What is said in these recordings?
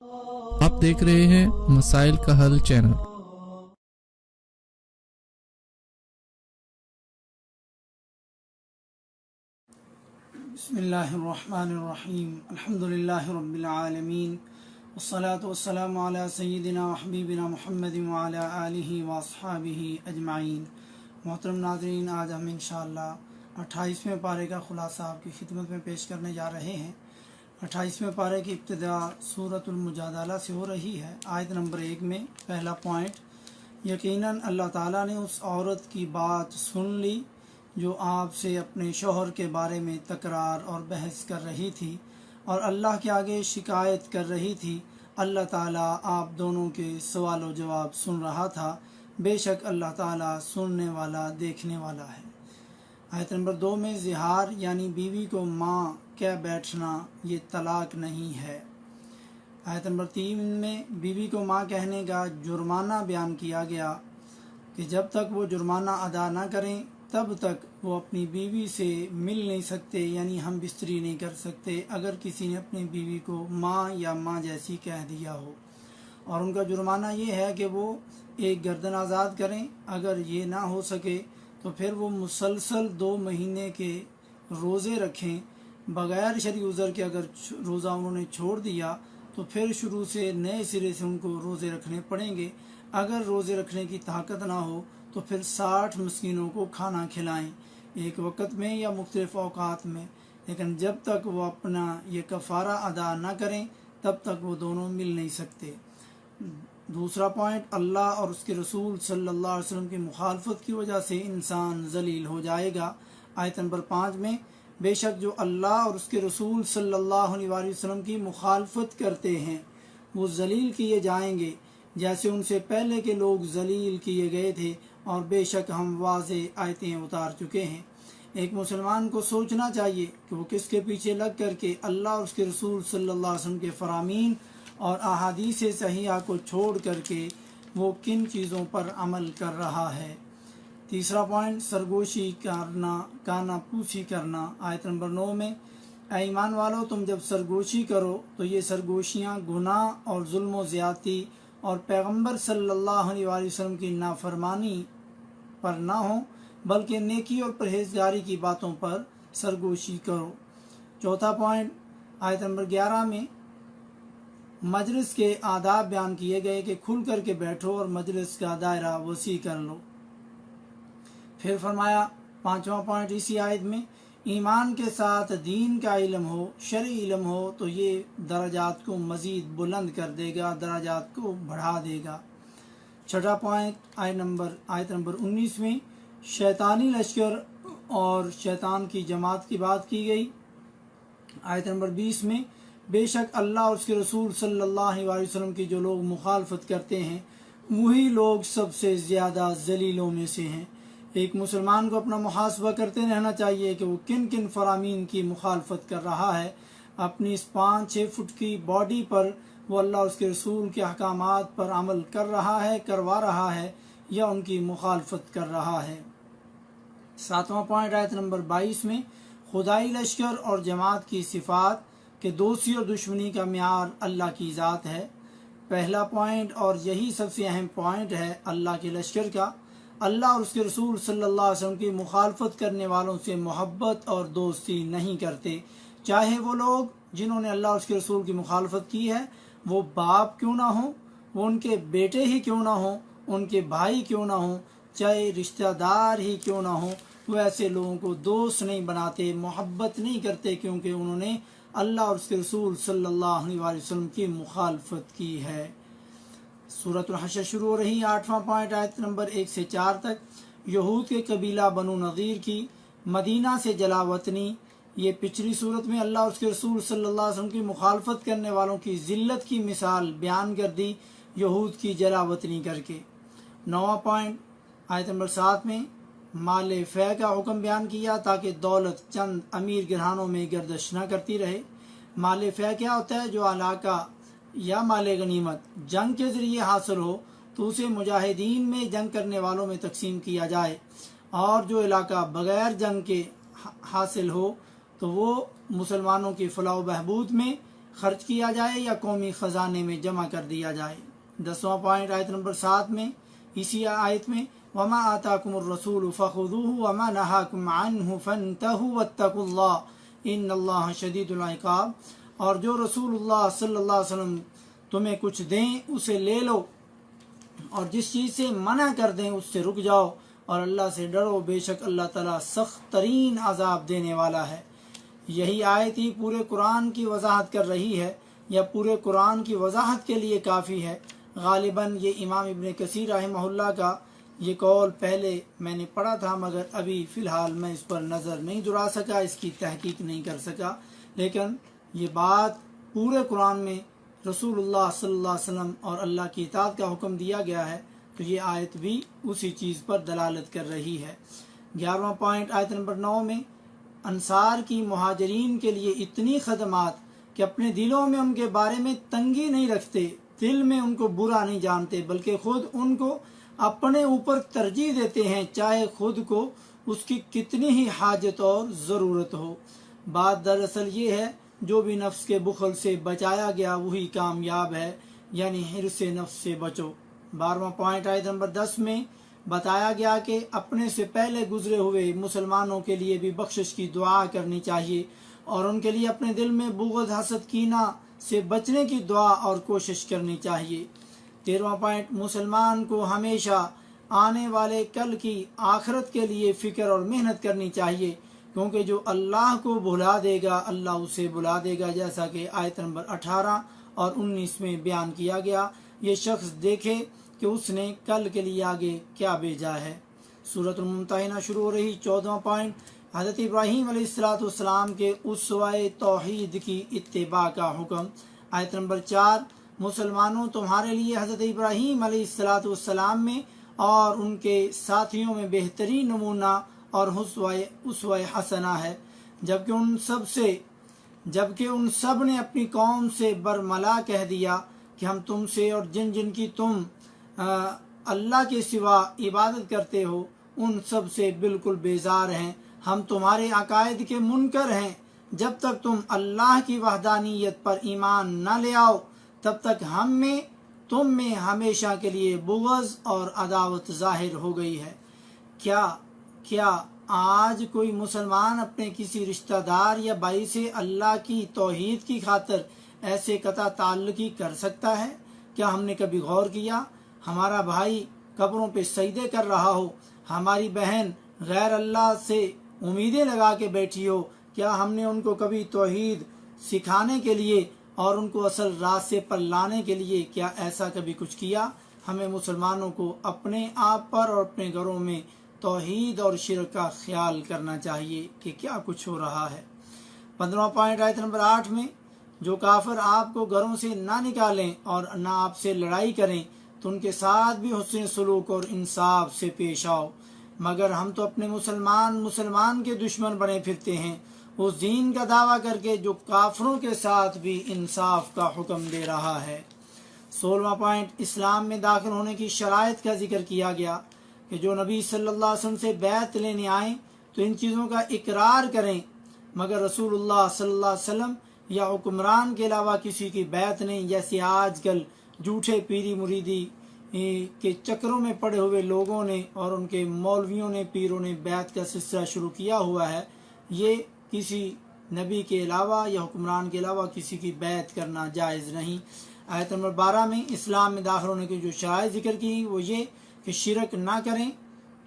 آپ دیکھ رہے ہیں مسائل کا حل چینل۔ بسم اللہ الرحمن الرحیم، الحمدللہ رب العالمین، والصلاة والسلام علی سیدنا و حبیبنا محمد وعلی آلہ واصحابہ اجمعین۔ محترم ناظرین، آج ہم انشاءاللہ 28ویں پارے کا خلاصہ آپ کی خدمت میں پیش کرنے جا رہے ہیں۔ 28ویں پارے کی ابتدا سورۃ المجادلہ سے ہو رہی ہے۔ آیت نمبر 1 میں پہلا پوائنٹ، یقیناً اللہ تعالیٰ نے اس عورت کی بات سن لی جو آپ سے اپنے شوہر کے بارے میں تکرار اور بحث کر رہی تھی اور اللہ کے آگے شکایت کر رہی تھی۔ اللہ تعالیٰ آپ دونوں کے سوال و جواب سن رہا تھا، بے شک اللہ تعالیٰ سننے والا دیکھنے والا ہے۔ آیت نمبر 2 میں زہار یعنی بیوی کو ماں کہہ بیٹھنا یہ طلاق نہیں ہے۔ آیت نمبر 3 میں بیوی کو ماں کہنے کا جرمانہ بیان کیا گیا کہ جب تک وہ جرمانہ ادا نہ کریں تب تک وہ اپنی بیوی سے مل نہیں سکتے، یعنی ہم بستری نہیں کر سکتے اگر کسی نے اپنی بیوی کو ماں یا ماں جیسی کہہ دیا ہو۔ اور ان کا جرمانہ یہ ہے کہ وہ ایک گردن آزاد کریں، اگر یہ نہ ہو سکے تو پھر وہ مسلسل 2 مہینے کے روزے رکھیں بغیر شرعی عذر کے۔ اگر روزہ انہوں نے چھوڑ دیا تو پھر شروع سے نئے سرے سے ان کو روزے رکھنے پڑیں گے۔ اگر روزے رکھنے کی طاقت نہ ہو تو پھر 60 مسکینوں کو کھانا کھلائیں، ایک وقت میں یا مختلف اوقات میں، لیکن جب تک وہ اپنا یہ کفارہ ادا نہ کریں تب تک وہ دونوں مل نہیں سکتے۔ دوسرا پوائنٹ، اللہ اور اس کے رسول صلی اللہ علیہ وسلم کی مخالفت کی وجہ سے انسان ذلیل ہو جائے گا۔ آیت نمبر 5 میں بے شک جو اللہ اور اس کے رسول صلی اللہ علیہ وسلم کی مخالفت کرتے ہیں وہ ذلیل کیے جائیں گے جیسے ان سے پہلے کے لوگ ذلیل کیے گئے تھے، اور بے شک ہم واضح آیتیں اتار چکے ہیں۔ ایک مسلمان کو سوچنا چاہیے کہ وہ کس کے پیچھے لگ کر کے اللہ اور اس کے رسول صلی اللہ علیہ وسلم کے فرامین اور احادیث صحیحہ کو چھوڑ کر کے وہ کن چیزوں پر عمل کر رہا ہے۔ تیسرا پوائنٹ، سرگوشی کرنا، کانا پوسی کرنا۔ آیت نمبر 9 میں اے ایمان والو، تم جب سرگوشی کرو تو یہ سرگوشیاں گناہ اور ظلم و زیادتی اور پیغمبر صلی اللہ علیہ وسلم کی نافرمانی پر نہ ہوں، بلکہ نیکی اور پرہیزگاری کی باتوں پر سرگوشی کرو۔ چوتھا پوائنٹ، آیت نمبر 11 میں مجلس کے آداب بیان کیے گئے کہ کھل کر کے بیٹھو اور مجلس کا دائرہ وسیع کر لو۔ پھر فرمایا پانچواں پوائنٹ اسی آیت میں، ایمان کے ساتھ دین کا علم ہو، شرعی علم ہو تو یہ درجات کو مزید بلند کر دے گا، درجات کو بڑھا دے گا۔ چھٹا پوائنٹ، آیت نمبر 19 میں شیطانی لشکر اور شیطان کی جماعت کی بات کی گئی۔ آیت نمبر 20 میں بے شک اللہ اور اس کے رسول صلی اللہ علیہ وسلم کی جو لوگ مخالفت کرتے ہیں وہی لوگ سب سے زیادہ ذلیلوں میں سے ہیں۔ ایک مسلمان کو اپنا محاسبہ کرتے رہنا چاہیے کہ وہ کن کن فرامین کی مخالفت کر رہا ہے۔ اپنی اس 5-6 فٹ کی باڈی پر وہ اللہ اور اس کے رسول کے احکامات پر عمل کر رہا ہے، کروا رہا ہے، یا ان کی مخالفت کر رہا ہے۔ ساتواں پوائنٹ، آیت نمبر 22 میں خدائی لشکر اور جماعت کی صفات کہ دوستی اور دشمنی کا معیار اللہ کی ذات ہے۔ پہلا پوائنٹ، اور یہی سب سے اہم پوائنٹ ہے اللہ کے لشکر کا، اللہ اور اس کے رسول صلی اللہ علیہ وسلم کی مخالفت کرنے والوں سے محبت اور دوستی نہیں کرتے، چاہے وہ لوگ جنہوں نے اللہ اور اس کے رسول کی مخالفت کی ہے وہ باپ کیوں نہ ہوں، وہ ان کے بیٹے ہی کیوں نہ ہوں، ان کے بھائی کیوں نہ ہوں، چاہے رشتہ دار ہی کیوں نہ ہوں، وہ ایسے لوگوں کو دوست نہیں بناتے، محبت نہیں کرتے، کیونکہ انہوں نے اللہ اور اس کے رسول صلی اللہ علیہ وسلم کی مخالفت کی ہے۔ سورۃ الحشر شروع ہو رہی، 8واں پوائنٹ، آیت نمبر 1 سے 4 تک، یہود کے قبیلہ بنو نذیر کی مدینہ سے جلا وطنی۔ یہ پچھلی صورت میں اللہ اور اس کے رسول صلی اللہ علیہ وسلم کی مخالفت کرنے والوں کی ذلت کی مثال بیان کر دی یہود کی جلا وطنی کر کے۔ 9واں پوائنٹ، آیت نمبر 7 میں مال فے کا حکم بیان کیا تاکہ دولت چند امیر گرہانوں میں گردش نہ کرتی رہے۔ مال فے کیا ہوتا ہے؟ جو علاقہ یا مال غنیمت جنگ کے ذریعے حاصل ہو تو اسے مجاہدین میں جنگ کرنے والوں میں تقسیم کیا جائے، اور جو علاقہ بغیر جنگ کے حاصل ہو تو وہ مسلمانوں کی فلاح و بہبود میں خرچ کیا جائے یا قومی خزانے میں جمع کر دیا جائے۔ 10واں پوائنٹ آیت نمبر 7 میں، اسی آیت میں، وَمَا آتَاكُمُ الرَّسُولُ فَخُذُوهُ وَمَا نَهَاكُمْ عَنْهُ فَانْتَهُوا وَاتَّقُوا اللَّهَ إِنَّ اللَّهَ شَدِيدُ الْعِقَابِ، اور جو رسول اللہ صلی اللہ علیہ وسلم تمہیں کچھ دیں اسے لے لو، اور جس چیز سے منع کر دیں اس سے رک جاؤ، اور اللہ سے ڈرو، بے شک اللہ تعالیٰ سخت ترین عذاب دینے والا ہے۔ یہی آیت ہی پورے قرآن کی وضاحت کر رہی ہے، یا پورے قرآن کی وضاحت کے لیے کافی ہے۔ غالباً یہ امام ابن کثیر رحمہ اللہ کا یہ قول پہلے میں نے پڑھا تھا، مگر ابھی فی الحال میں اس پر نظر نہیں دڑا سکا، اس کی تحقیق نہیں کر سکا، لیکن یہ بات پورے قرآن میں رسول اللہ صلی اللہ علیہ وسلم اور اللہ کی اطاعت کا حکم دیا گیا ہے، تو یہ آیت بھی اسی چیز پر دلالت کر رہی ہے۔ 11واں پوائنٹ آیت نمبر 9 میں، انصار کی مہاجرین کے لیے اتنی خدمات کہ اپنے دلوں میں ان کے بارے میں تنگی نہیں رکھتے، دل میں ان کو برا نہیں جانتے، بلکہ خود ان کو اپنے اوپر ترجیح دیتے ہیں، چاہے خود کو اس کی کتنی ہی حاجت اور ضرورت ہو۔ بات دراصل یہ ہے، جو بھی نفس کے بخل سے بچایا گیا وہی کامیاب ہے، یعنی حرص نفس سے بچو۔ 12واں پوائنٹ آیت نمبر 10 میں بتایا گیا کہ اپنے سے پہلے گزرے ہوئے مسلمانوں کے لیے بھی بخشش کی دعا کرنی چاہیے، اور ان کے لیے اپنے دل میں بغض، حسد، کینہ سے بچنے کی دعا اور کوشش کرنی چاہیے۔ 13واں پوائنٹ، مسلمان کو ہمیشہ آنے والے کل کی آخرت کے لیے فکر اور محنت کرنی چاہیے، کیونکہ جو اللہ کو بھلا دے گا اللہ اسے بلا دے گا، جیسا کہ آیت نمبر 18 اور 19 میں بیان کیا گیا۔ یہ شخص دیکھے کہ اس نے کل کے لیے آگے کیا بھیجا ہے۔ سورۃ الممتحنہ شروع ہو رہی۔ 14واں پوائنٹ، حضرت ابراہیم علیہ السلام کے اسوہ توحید کی اتباع کا حکم۔ آیت نمبر 4، مسلمانوں تمہارے لیے حضرت ابراہیم علیہ السلام میں اور ان کے ساتھیوں میں بہترین نمونہ اور اسوہ حسنہ ہے، جبکہ ان سب نے اپنی قوم سے برملا کہہ دیا کہ ہم تم سے اور جن جن کی تم اللہ کے سوا عبادت کرتے ہو ان سب سے بالکل بیزار ہیں، ہم تمہارے عقائد کے منکر ہیں، جب تک تم اللہ کی وحدانیت پر ایمان نہ لے آؤ تب تک تم میں ہمیشہ کے لیے بغض اور عداوت ظاہر ہو گئی ہے۔ کیا آج کوئی مسلمان اپنے کسی رشتہ دار یا بھائی سے اللہ کی توحید کی خاطر ایسے قطع تعلقی کر سکتا ہے؟ کیا ہم نے کبھی غور کیا؟ ہمارا بھائی قبروں پہ سجدے کر رہا ہو، ہماری بہن غیر اللہ سے امیدیں لگا کے بیٹھی ہو، کیا ہم نے ان کو کبھی توحید سکھانے کے لیے اور ان کو اصل راستے پر لانے کے لیے کیا ایسا کبھی کچھ کیا؟ ہمیں مسلمانوں کو اپنے آپ پر اور اپنے گھروں میں توحید اور شرک کا خیال کرنا چاہیے کہ کیا کچھ ہو رہا ہے۔ 15واں پوائنٹ آیت نمبر 8 میں، جو کافر آپ کو گھروں سے نہ نکالیں اور نہ آپ سے لڑائی کریں تو ان کے ساتھ بھی حسن سلوک اور انصاف سے پیش آؤ، مگر ہم تو اپنے مسلمان کے دشمن بنے پھرتے ہیں، اس دین کا دعویٰ کر کے جو کافروں کے ساتھ بھی انصاف کا حکم دے رہا ہے۔ 16واں پوائنٹ، اسلام میں داخل ہونے کی شرائط کا ذکر کیا گیا کہ جو نبی صلی اللہ علیہ وسلم سے بیعت لینے آئیں تو ان چیزوں کا اقرار کریں، مگر رسول اللہ صلی اللہ علیہ وسلم یا حکمران کے علاوہ کسی کی بیعت نہیں، جیسے آج کل جھوٹے پیری مریدی کے چکروں میں پڑے ہوئے لوگوں نے اور ان کے مولویوں نے، پیروں نے بیعت کا سلسلہ شروع کیا ہوا ہے۔ یہ کسی نبی کے علاوہ یا حکمران کے علاوہ کسی کی بیعت کرنا جائز نہیں۔ آیت نمبر 12 میں اسلام میں داخل ہونے کی جو شرائط ذکر کی وہ یہ کہ شرک نہ کریں،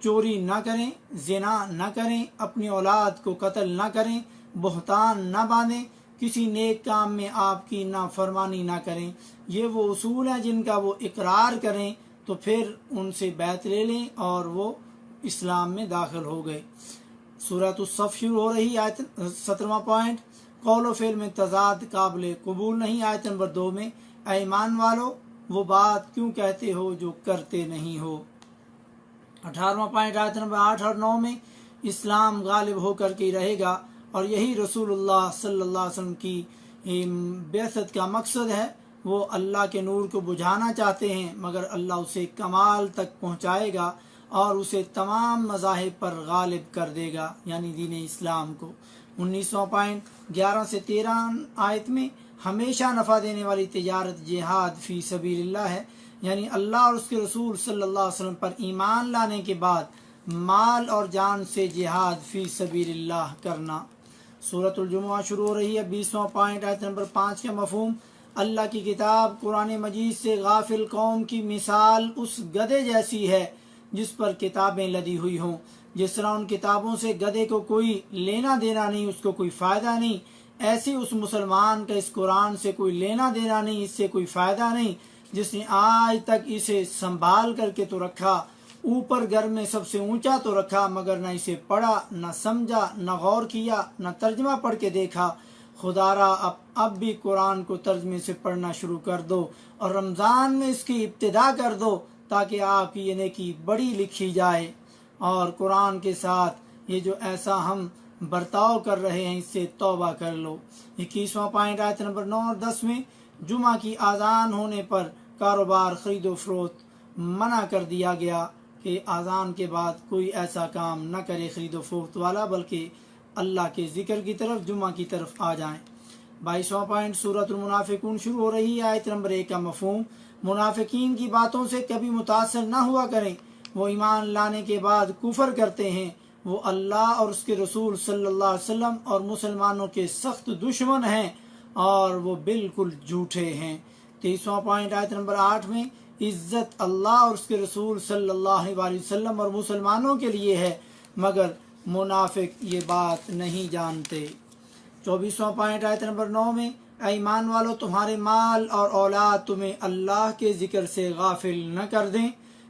چوری نہ کریں، زنا نہ کریں، اپنی اولاد کو قتل نہ کریں، بہتان نہ باندھیں، کسی نیک کام میں آپ کی نافرمانی نہ کریں۔ یہ وہ اصول ہیں جن کا وہ اقرار کریں تو پھر ان سے بیعت لے لیں اور وہ اسلام میں داخل ہو گئے۔ سورۃ الصف شروع ہو رہی۔ آیت 17واں پوائنٹ، قول و فعل میں تضاد قابل قبول نہیں۔ آیت نمبر 2 میں، اے ایمان والو وہ بات کیوں کہتے ہو جو کرتے نہیں ہو۔ 18واں پوائنٹ آیت نمبر 8 اور 9 میں، اسلام غالب ہو کر کے رہے گا اور یہی رسول اللہ صلی اللہ علیہ وسلم کی بعثت کا مقصد ہے۔ وہ اللہ کے نور کو بجھانا چاہتے ہیں مگر اللہ اسے کمال تک پہنچائے گا اور اسے تمام مذاہب پر غالب کر دے گا، یعنی دین اسلام کو۔ 19واں پوائنٹ 11 سے 13 آیت میں، ہمیشہ نفع دینے والی تجارت جہاد فی سبیل اللہ ہے، یعنی اللہ اور اس کے رسول صلی اللہ علیہ وسلم پر ایمان لانے کے بعد مال اور جان سے جہاد فی سبیل اللہ کرنا۔ سورۃ الجمعہ شروع ہو رہی ہے۔ 20واں پوائنٹ آیت نمبر 5 کا مفہوم، اللہ کی کتاب قرآن مجید سے غافل قوم کی مثال اس گدھے جیسی ہے جس پر کتابیں لدی ہوئی ہوں۔ جس طرح ان کتابوں سے گدھے کو کوئی لینا دینا نہیں، اس کو کوئی فائدہ نہیں، ایسے اس مسلمان کا اس قرآن سے کوئی لینا دینا نہیں، اس سے کوئی فائدہ نہیں، جس نے آج تک اسے سنبھال کر کے تو رکھا، اوپر گھر میں سب سے اونچا تو رکھا، مگر نہ اسے پڑھا، نہ سمجھا، نہ غور کیا، نہ ترجمہ پڑھ کے دیکھا۔ خدا را اب بھی قرآن کو ترجمے سے پڑھنا شروع کر دو اور رمضان میں اس کی ابتدا کر دو تاکہ آپ کی یہ نیکی بڑی لکھی جائے، اور قرآن کے ساتھ یہ جو ایسا ہم برتاؤ کر رہے ہیں اس سے توبہ کر لو۔ 21واں پوائنٹ آیت نمبر 9 اور 10 میں جمعہ کی اذان ہونے پر کاروبار خرید و فروخت منع کر دیا گیا کہ اذان کے بعد کوئی ایسا کام نہ کرے خرید و فروخت والا، بلکہ اللہ کے ذکر کی طرف، جمعہ کی طرف آ جائیں۔ 22واں پوائنٹ سورۃ المنافقون شروع ہو رہی ہے۔ آیت نمبر 1 کا مفہوم، منافقین کی باتوں سے کبھی متاثر نہ ہوا کریں، وہ ایمان لانے کے بعد کفر کرتے ہیں، وہ اللہ اور اس کے رسول صلی اللہ علیہ وسلم اور مسلمانوں کے سخت دشمن ہیں اور وہ بالکل جھوٹے ہیں۔ 23واں پوائنٹ آیت نمبر 8 میں، عزت اللہ اور اس کے رسول صلی اللہ علیہ وسلم اور مسلمانوں کے لیے ہے، مگر منافق یہ بات نہیں جانتے۔ 24واں پوائنٹ آیت نمبر 9 میں، اے ایمان والو تمہارے مال اور اولاد تمہیں اللہ کے ذکر سے غافل نہ کر دیں،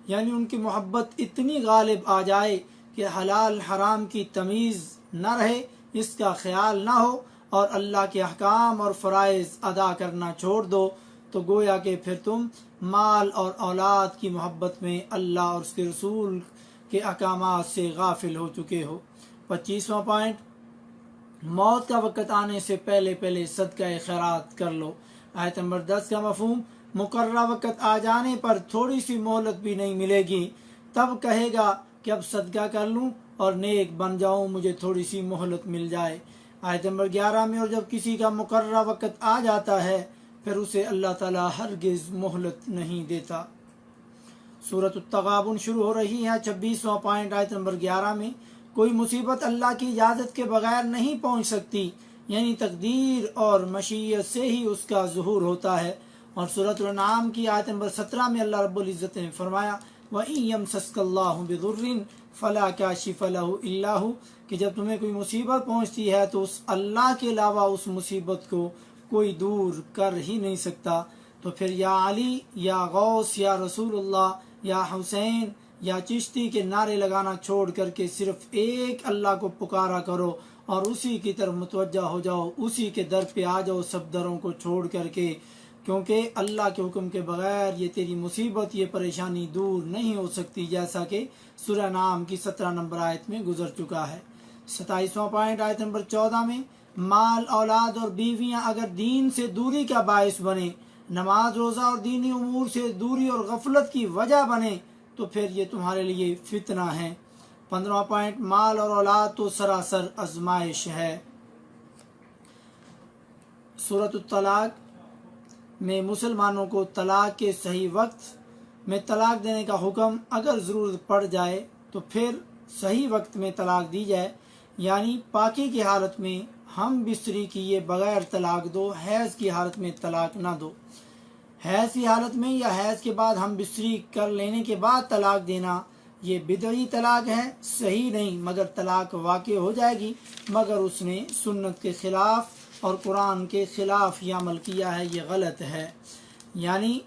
یعنی ان کی محبت اتنی غالب آ جائے کہ حلال حرام کی تمیز نہ رہے، اس کا خیال نہ ہو، اور اللہ کے احکام اور فرائض ادا کرنا چھوڑ دو، تو گویا کہ پھر تم مال اور اولاد کی محبت میں اللہ اور اس کے رسول کے احکامات سے غافل ہو چکے ہو۔ 25واں پوائنٹ، موت کا وقت آنے سے پہلے پہلے صدقہ خیرات کر لو۔ آیت نمبر 10 کا مفہوم، مقررہ وقت آ جانے پر تھوڑی سی مہلت بھی نہیں ملے گی، تب کہے گا کہ اب صدقہ کر لوں اور نیک بن جاؤں، مجھے تھوڑی سی مہلت مل جائے۔ آیت نمبر 11 میں، اور جب کسی کا مقررہ وقت آ جاتا ہے پھر اسے اللہ تعالیٰ ہرگز مہلت نہیں دیتا۔ سورۃ التغابن شروع ہو رہی ہے۔ 26واں پوائنٹ آیت نمبر 11 میں، کوئی مصیبت اللہ کی اجازت کے بغیر نہیں پہنچ سکتی، یعنی تقدیر اور مشیت سے ہی اس کا ظہور ہوتا ہے۔ اور سورۃ الانعام کی آیت نمبر 17 میں اللہ رب العزت نے فرمایا، وَإِن يَمْسَسْكَ اللَّهُ بِضُرٍّ فَلَا كَاشِفَ لَهُ إِلَّا هُوَ، کہ جب تمہیں کوئی مصیبت پہنچتی ہے تو اس اللہ کے علاوہ اس مصیبت کو کوئی دور کر ہی نہیں سکتا۔ تو پھر یا علی، یا غوث، یا رسول اللہ، یا حسین، یا چشتی کے نعرے لگانا چھوڑ کر کے صرف ایک اللہ کو پکارا کرو اور اسی کی طرف متوجہ ہو جاؤ، اسی کے در پہ آ جاؤ سب دروں کو چھوڑ کر کے، کیونکہ اللہ کے حکم کے بغیر یہ تیری مصیبت، یہ پریشانی دور نہیں ہو سکتی، جیسا کہ سورہ نام کی 17 نمبر آیت میں گزر چکا ہے۔ 27واں پوائنٹ آیت نمبر 14 میں، مال، اولاد اور بیویاں اگر دین سے دوری کا باعث بنے، نماز، روزہ اور دینی امور سے دوری اور غفلت کی وجہ بنے، تو پھر یہ تمہارے لیے فتنہ ہے۔ 15واں پوائنٹ، مال اور اولاد تو سراسر آزمائش ہے۔ سورۃ الطلاق میں مسلمانوں کو طلاق کے صحیح وقت میں طلاق دینے کا حکم، اگر ضرورت پڑ جائے تو پھر صحیح وقت میں طلاق دی جائے، یعنی پاکی کی حالت میں ہم بستری کیے بغیر طلاق دو، حیض کی حالت میں طلاق نہ دو۔ حیض کی حالت میں یا حیض کے بعد ہم بستری کر لینے کے بعد طلاق دینا یہ بدعی طلاق ہے، صحیح نہیں، مگر طلاق واقع ہو جائے گی، مگر اس نے سنت کے خلاف اور قرآن کے خلاف یہ عمل کیا ہے، یہ غلط ہے۔ یعنی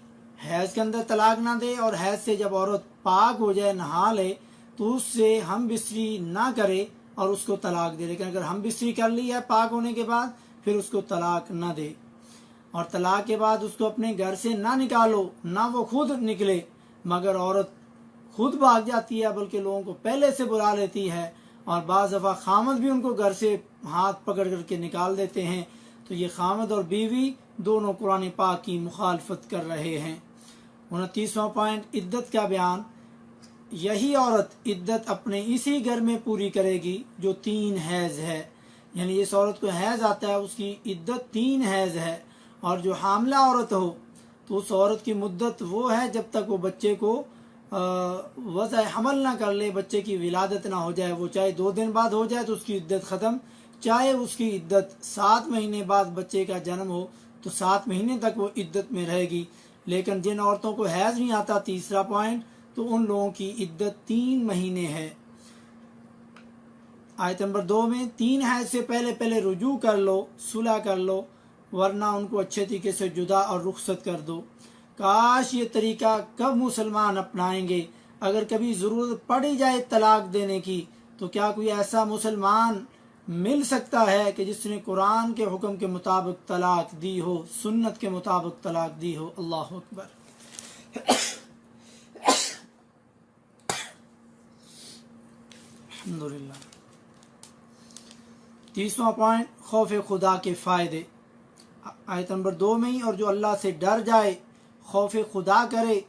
حیض کے اندر طلاق نہ دے، اور حیض سے جب عورت پاک ہو جائے، نہا لے، تو اس سے ہم بستری نہ کرے اور اس کو طلاق دے، لیکن اگر ہم بستری کر لی ہے پاک ہونے کے بعد پھر اس کو طلاق نہ دے، اور طلاق کے بعد اس کو اپنے گھر سے نہ نکالو، نہ وہ خود نکلے، مگر عورت خود بھاگ جاتی ہے، بلکہ لوگوں کو پہلے سے بلا لیتی ہے، اور بعض دفعہ خامد بھی ان کو گھر سے ہاتھ پکڑ کر کے نکال دیتے ہیں، تو یہ خامد اور بیوی دونوں قرآن پاک کی مخالفت کر رہے ہیں۔ 29واں پوائنٹ، عدت کا بیان، یہی عورت عدت اپنے اسی گھر میں پوری کرے گی جو 3 حیض ہے، یعنی اس عورت کو حیض آتا ہے، اس کی عدت 3 حیض ہے، اور جو حاملہ عورت ہو تو اس عورت کی مدت وہ ہے جب تک وہ بچے کو وضع حمل نہ کر لے، بچے کی ولادت نہ ہو جائے، وہ چاہے 2 دن بعد ہو جائے تو اس کی عدت ختم، چاہے اس کی عدت 7 مہینے بعد بچے کا جنم ہو تو 7 مہینے تک وہ عدت میں رہے گی۔ لیکن جن عورتوں کو حیض نہیں آتا، تیسرا پوائنٹ، تو ان لوگوں کی عدت 3 مہینے ہے۔ آیت نمبر 2 میں 3 حیض سے پہلے رجوع کر لو، صلح کر لو، ورنہ ان کو اچھے طریقے سے جدا اور رخصت کر دو۔ کاش یہ طریقہ کب مسلمان اپنائیں گے۔ اگر کبھی ضرورت پڑ ہی جائے طلاق دینے کی تو کیا کوئی ایسا مسلمان مل سکتا ہے کہ جس نے قرآن کے حکم کے مطابق طلاق دی ہو، سنت کے مطابق طلاق دی ہو؟ اللہ اکبر۔ الحمدللہ۔ 30واں پوائنٹ، خوف خدا کے فائدے۔ آیت نمبر 2 میں ہی، اور جو اللہ سے ڈر جائے، خوف خدا کرے،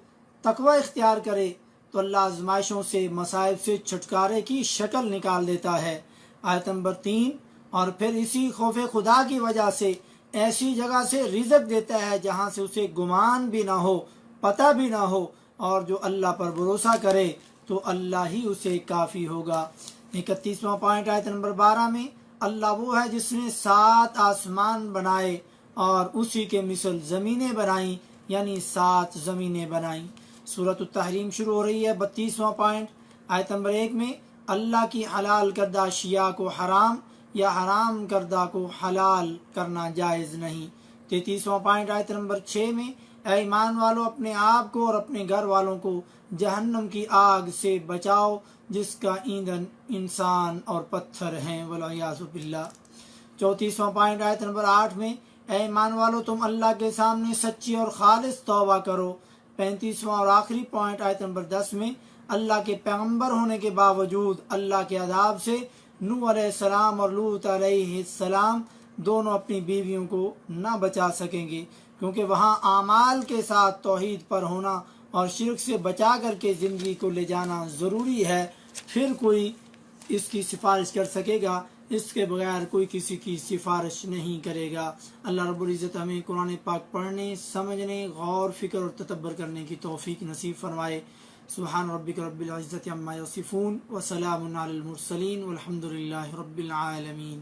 تقوی اختیار کرے تو اللہ آزمائشوں سے، مصائب سے چھٹکارے کی شکل نکال دیتا ہے۔ آیت نمبر 3، اور پھر اسی خوف خدا کی وجہ سے ایسی جگہ سے رزق دیتا ہے جہاں سے اسے گمان بھی نہ ہو، پتہ بھی نہ ہو، اور جو اللہ پر بھروسہ کرے تو اللہ ہی اسے کافی ہوگا۔ 31واں پوائنٹ آیت نمبر 12 میں، اللہ وہ ہے جس نے 7 آسمان بنائے اور اسی کے مثل زمینیں بنائیں، یعنی 7 زمینیں بنائیں۔ سورۃ التحریم شروع ہو رہی ہے۔ 32واں پوائنٹ آیت نمبر 1 میں، اللہ کی حلال کردہ اشیاء کو حرام یا حرام کردہ کو حلال کرنا جائز نہیں۔ 33واں پوائنٹ آیت نمبر 6 میں، اے ایمان والو اپنے آپ کو اور اپنے گھر والوں کو جہنم کی آگ سے بچاؤ جس کا ایندھن انسان اور پتھر ہیں، والعیاذ باللہ۔ 34واں پوائنٹ آیت نمبر 8 میں، اے ایمان والو تم اللہ کے سامنے سچی اور خالص توبہ کرو۔ 35واں اور آخری پوائنٹ آیت نمبر 10 میں، اللہ کے پیغمبر ہونے کے باوجود اللہ کے عذاب سے نوح علیہ السلام اور لوط علیہ السلام دونوں اپنی بیویوں کو نہ بچا سکیں گے، کیونکہ وہاں اعمال کے ساتھ توحید پر ہونا اور شرک سے بچا کر کے زندگی کو لے جانا ضروری ہے۔ پھر کوئی اس کی سفارش کر سکے گا، اس کے بغیر کوئی کسی کی سفارش نہیں کرے گا۔ اللہ رب العزت ہمیں قرآن پاک پڑھنے، سمجھنے، غور فکر اور تدبر کرنے کی توفیق نصیب فرمائے۔ سبحان ربک رب العزت عما یصفون وسلام علی المرسلین والحمد للہ رب العالمین۔